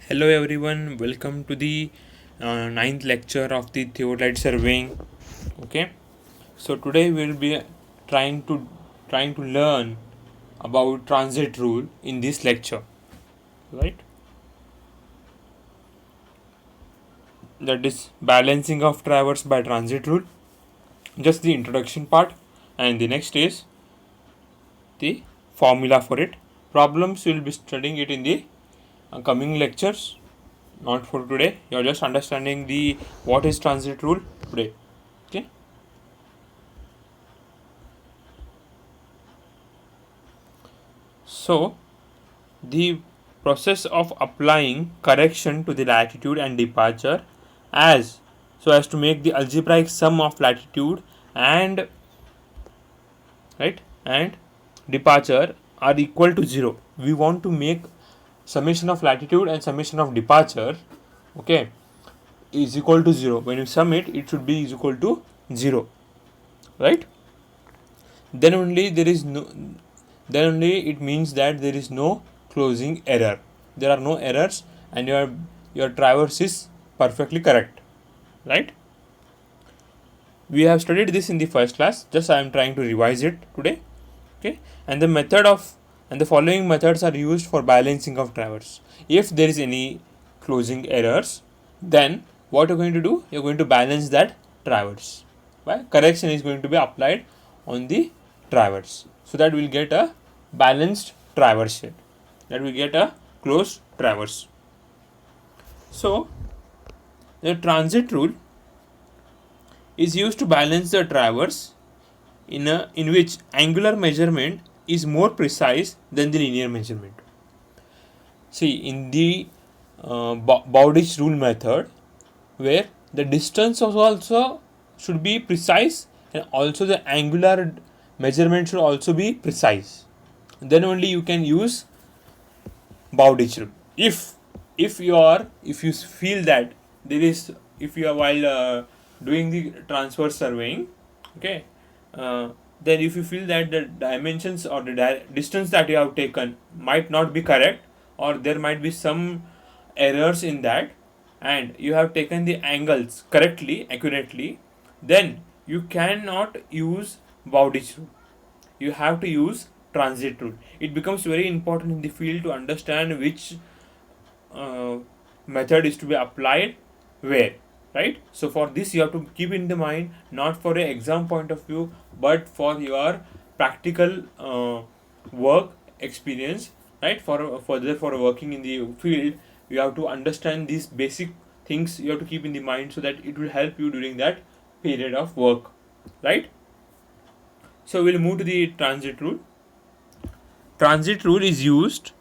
Hello everyone, welcome to the ninth lecture of the theodolite surveying. Okay, so today we'll be trying to learn about transit rule in this lecture, right? That is balancing of traverse by transit rule. Just the introduction part, and the next is the formula for it. Problems we'll be studying it in the coming lectures, not for today. You're just understanding the what is transit rule today. Okay. So the process of applying correction to the latitude and departure as so as to make the algebraic sum of latitude and and departure are equal to 0. We want to make summation of latitude and summation of departure, okay, is equal to 0. When you sum it, it should be is equal to 0, right? Then only there is no, then only it means that there is no closing error. There are no errors and your traverse is perfectly correct, right? We have studied this in the first class, just I am trying to revise it today. Okay, and the following methods are used for balancing of traverse. If there is any closing errors, then what you're going to do, you're going to balance that traverse. Right? Correction is going to be applied on the traverse, so that we'll get a balanced traverse here, that we get a closed traverse. So the transit rule is used to balance the traverse in which angular measurement is more precise than the linear measurement. See, in the Bowditch rule method, where the distance also should be precise and also the angular measurement should also be precise, then only you can use Bowditch rule. If you feel that there is, if you are while doing the transverse surveying, okay, then if you feel that the dimensions or the distance that you have taken might not be correct, or there might be some errors in that, and you have taken the angles correctly, accurately, then you cannot use Bowditch rule. You have to use transit rule. It becomes very important in the field to understand which uh, method is to be applied where, right? So for this you have to keep in the mind, not for a exam point of view, but for your practical work experience, right? For working in the field, you have to understand these basic things. You have to keep in the mind so that it will help you during that period of work, right? So we'll move to the transit rule. Transit rule is used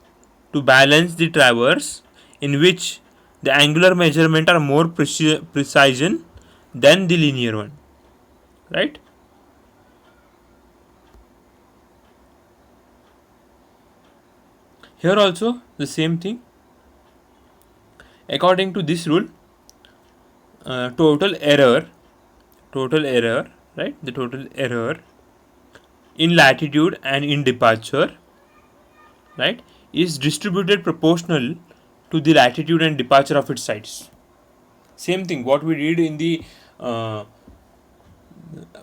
to balance the traverse in which the angular measurement are more precision than the linear one, right? Here also the same thing. According to this rule, total error, right? The total error in latitude and in departure, right, is distributed proportional to the latitude and departure of its sides. Same thing what we did in the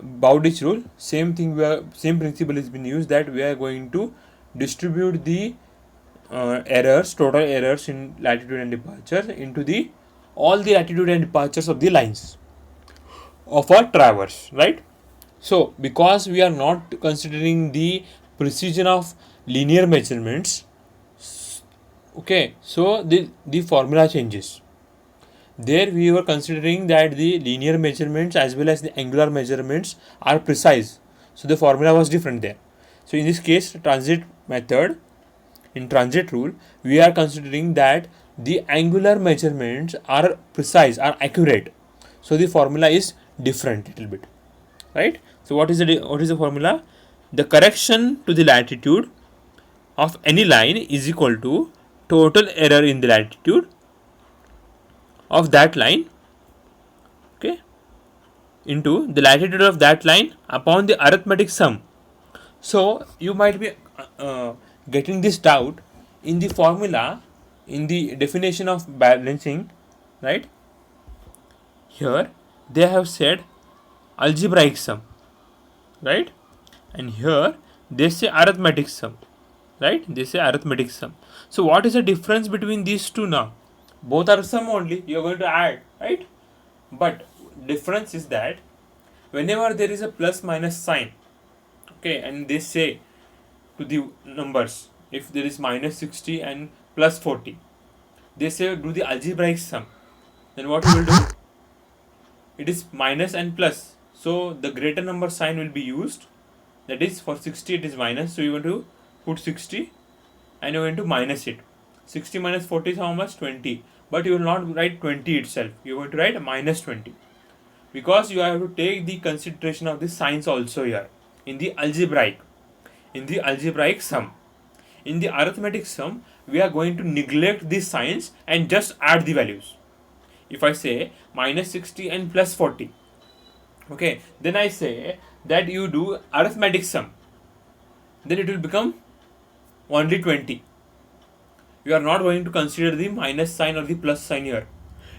Bowditch rule. Same thing, same principle has been used, that we are going to distribute the total errors in latitude and departure into the all the latitude and departures of the lines of a traverse, right? So because we are not considering the precision of linear measurements, okay, so the formula changes. There we were considering that the linear measurements as well as the angular measurements are precise, so the formula was different there. So in this case, transit method, in transit rule, we are considering that the angular measurements are precise, are accurate, so the formula is different little bit, right? So what is the formula? The correction to the latitude of any line is equal to total error in the latitude of that line, okay, into the latitude of that line upon the arithmetic sum. So you might be getting this doubt. In the formula, in the definition of balancing, right, here they have said algebraic sum, right, and here they say arithmetic sum, right, they say arithmetic sum. So what is the difference between these two now? Both are sum only, you are going to add, right, but difference is that whenever there is a plus minus sign, okay, and they say to the numbers, if there is minus 60 and plus 40, they say do the algebraic sum, then what you will do, it is minus and plus, so the greater number sign will be used, that is for 60 it is minus, so you want to put 60 and you are going to minus it. 60 minus 40 is how much? 20, but you will not write 20 itself, you are going to write minus 20, because you have to take the consideration of the signs also here in the algebraic sum. In the arithmetic sum, we are going to neglect the signs and just add the values. If I say minus 60 and plus 40, okay, then I say that you do arithmetic sum, then it will become only 20. You are not going to consider the minus sign or the plus sign here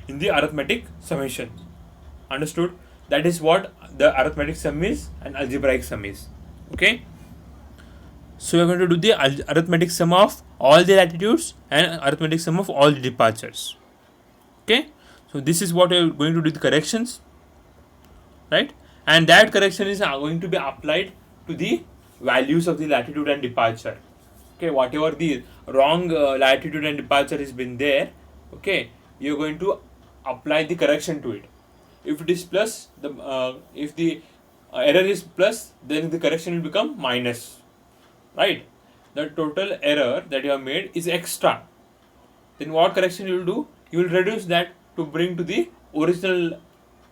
in the arithmetic summation. Understood? That is what the arithmetic sum is and algebraic sum is. Okay. So we are going to do the arithmetic sum of all the latitudes and arithmetic sum of all the departures. Okay. So this is what we are going to do the corrections, right? And that correction is going to be applied to the values of the latitude and departure. Okay, whatever the wrong latitude and departure has been there, okay, you are going to apply the correction to it. If it is plus, if the error is plus, then the correction will become minus, right? The total error that you have made is extra. Then what correction you will do? You will reduce that to bring to the original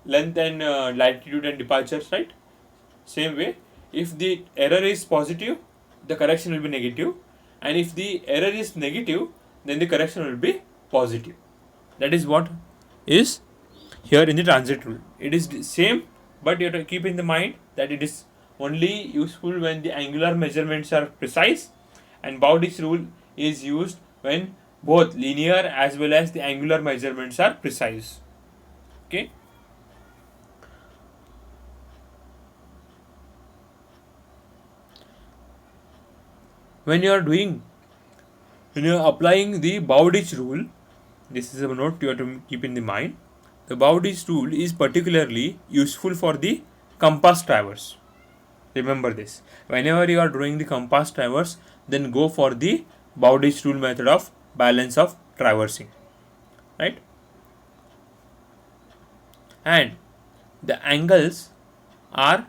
length and latitude and departures, right? Same way, if the error is positive, the correction will be negative, and if the error is negative, then the correction will be positive. That is what is here in the transit rule. It is the same, but you have to keep in the mind that it is only useful when the angular measurements are precise, and Bowditch rule is used when both linear as well as the angular measurements are precise. Okay. When you are applying the Bowditch rule, this is a note you have to keep in the mind. The Bowditch rule is particularly useful for the compass traverse. Remember this. Whenever you are drawing the compass traverse, then go for the Bowditch rule method of balance of traversing, right? And the angles are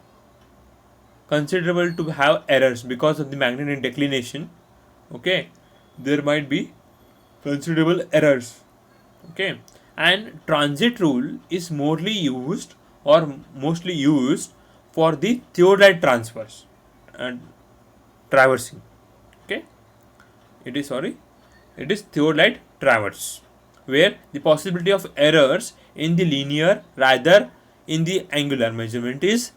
considerable to have errors because of the magnetic declination. Okay, there might be considerable errors. Okay, and transit rule is mostly used for the theodolite transverse and traversing. Okay, it is theodolite traverse, where the possibility of errors in the linear rather in the angular measurement is,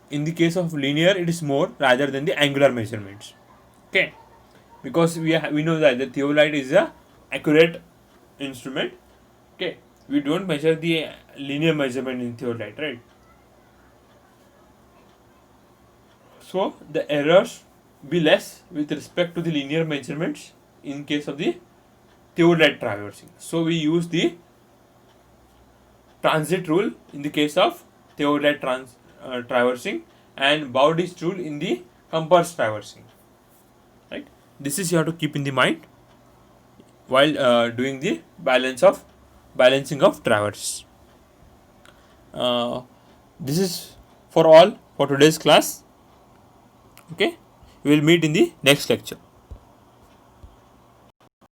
in the case of linear it is more rather than the angular measurements. Okay, because we know that the theodolite is a accurate instrument. Okay, we don't measure the linear measurement in theodolite, right? So the errors be less with respect to the linear measurements in case of the theodolite traversing. So we use the transit rule in the case of theodolite traversing and Bowditch rule in the compass traversing, right? This is you have to keep in the mind while doing the balancing of traverse. This is for all for today's class. Okay, we will meet in the next lecture.